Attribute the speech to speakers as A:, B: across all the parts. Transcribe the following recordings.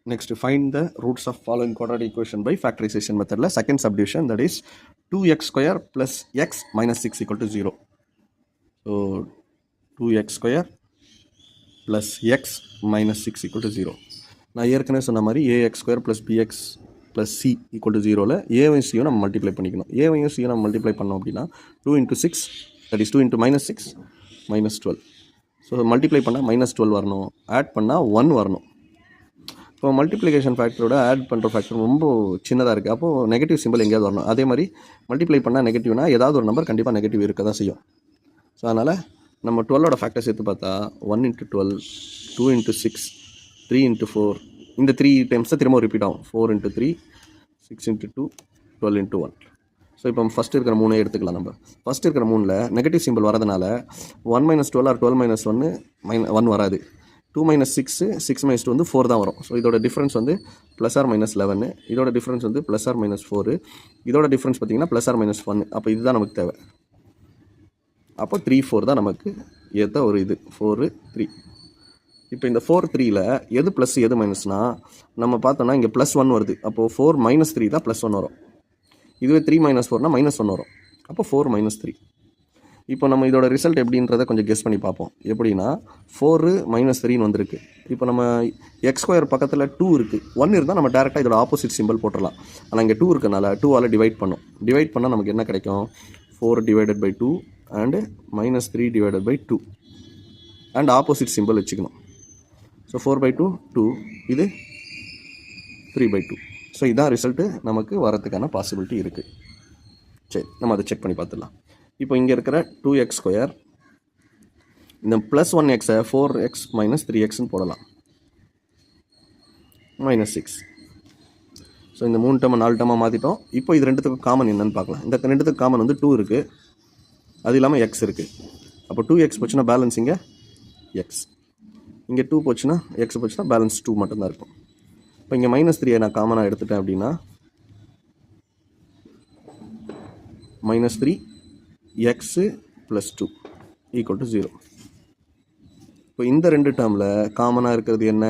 A: Next, find the roots of following quadratic equation by factorization method. Second subdivision, that is 2x square plus x minus 6 equal to 0. So 2x square plus x minus 6 equal to 0. நான் ஏற்கனவே சொன்ன மாதிரி ax square plus bx plus c equal to 0ல a-வையும் c-யும் நம்ம multiply பண்ணிக்கணும். a-வையும் c-யும் நம்ம multiply பண்ணோம் அப்படின்னா 2 into 6, that is 2 into minus 6 minus 12. So multiply பண்ணால் மைனஸ் 12 வரணும், ஆட் பண்ணால் 1 வரணும். இப்போ மல்டிப்ளிகேஷன் ஃபேக்டரோட ஆட் பண்ணுற ஃபேக்டர் ரொம்ப சின்னதாக இருக்குது. அப்போது நெகட்டிவ் சிம்பிள் எங்கேயாவது வரணும். அதே மாதிரி மல்டிப்ளை பண்ணால் நெகட்டிவ்னா ஏதாவது ஒரு நம்பர் கண்டிப்பாக நெகட்டிவ் இருக்க தான் செய்யும். ஸோ அதனால் நம்ம 12ஓட ஃபேக்டர்ஸ் எடுத்து பார்த்தா 1 into 12, 2 into 6, 3 into 4, இந்த 3 டைம்ஸை திரும்ப ரிப்பீட் ஆகும். 4 into 3, 6 into 2, 12 into 1. ஸோ இப்போ ஃபஸ்ட்டு இருக்கிற 3 எடுத்துக்கலாம். நம்ம ஃபஸ்ட்டு இருக்கிற 3ல் நெகட்டிவ் சிம்பிள் வரதுனால 1 minus 12 ஆர் 12 minus 1 வராது. 2 minus 6, 6 minus 2 வந்து 4 தான் வரும். ஸோ இதோட டிஃப்ரென்ஸ் வந்து ப்ளஸ் ஆர் மைனஸ் 11, இதோட டிஃப்ரென்ஸ் வந்து ப்ளஸ் ஆர் மைனஸ் 4, இதோட டிஃப்ரென்ஸ் பார்த்திங்கன்னா ப்ளஸ் ஆர் மைனஸ் 1. அப்போ இதுதான் நமக்கு தேவை. அப்போ 3, 4 தான் நமக்கு ஏற்ற ஒரு இது. 4, 3. இப்போ இந்த 4, 3ல் எது ப்ளஸ் எது மைனஸ்னால் நம்ம பார்த்தோன்னா இங்கே ப்ளஸ் 1 வருது. அப்போது 4 minus 3 தான் ப்ளஸ் 1 வரும். இதுவே 3 minus 4னா மைனஸ் 1 வரும். அப்போ 4 minus 3. இப்போ நம்ம இதோட ரிசல்ட் எப்படின்றத கொஞ்சம் கெஸ் பண்ணி பார்ப்போம். எப்படின்னா 4 minus 3ன்னு வந்திருக்கு. இப்போ நம்ம எக்ஸ் ஸ்கொயர் பக்கத்தில் 2 இருக்குது, 1 இருந்தால் நம்ம டேரெக்டாக இதோட ஆப்போசிட் சிம்பிள் போட்டுடலாம். ஆனால் இங்கே 2 இருக்கனால 2ஆல் டிவைட் பண்ணோம். டிவைட் பண்ணால் நமக்கு என்ன கிடைக்கும்? 4 divided by 2 and minus 3 divided by 2 and opposite simple வச்சுக்கணும். ஸோ 4/2, 2, இது 3/2. ஸோ இதான் ரிசல்ட்டு நமக்கு வரதுக்கான பாசிபிலிட்டி இருக்குது. சரி, நம்ம அதை செக் பண்ணி பார்த்துடலாம். இப்போ இங்கே இருக்கிற 2x ஸ்கொயர், இந்த ப்ளஸ் 1xை 4x மைனஸ் 3xன்னு போடலாம், மைனஸ் 6. ஸோ இந்த 3 டேர்மை 4 டேர்மாக மாற்றிட்டோம். இப்போ இது ரெண்டுத்துக்கும் காமன் என்னன்னு பார்க்கலாம். இந்த ரெண்டுத்துக்கு காமன் வந்து 2 இருக்குது, அது இல்லாமல் x இருக்குது. அப்போ 2x போச்சுன்னா பேலன்ஸ் இங்கே x, இங்கே 2 போச்சுன்னா x போச்சுன்னா பேலன்ஸ் 2 மட்டும்தான் இருக்கும். இப்போ இங்கே மைனஸ் 3 நான் காமனாக எடுத்துட்டேன் அப்படின்னா மைனஸ் 3 x + 2 = 0. இப்போ இந்த ரெண்டு டேர்மில் காமனாக இருக்கிறது என்ன?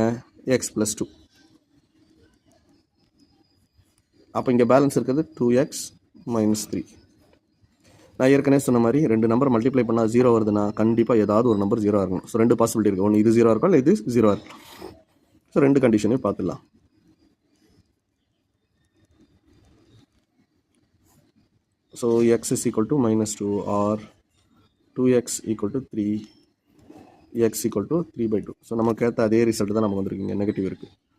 A: x + 2. அப்போ இங்கே பேலன்ஸ் இருக்கிறது 2x - 3. நான் ஏற்கனவே சொன்ன மாதிரி ரெண்டு நம்பர் மல்டிப்ளை பண்ணால் 0 வருதுன்னா கண்டிப்பாக ஏதாவது ஒரு நம்பர் 0 இருக்கணும். ஸோ ரெண்டு பாசிபிலிட்டி இருக்குது. ஒன்று இது 0 இருக்கும், இல்லை இது 0 இருக்கும். ஸோ ரெண்டு கண்டிஷனையும் பார்த்துடலாம். So x is equal to -2 or 2x equal to 3, x equal to 3/2. So நமக்கு ஏற்ற அதே ரிசல்ட் தான் நமக்கு வந்துருக்குங்க. நெகட்டிவ் இருக்குது.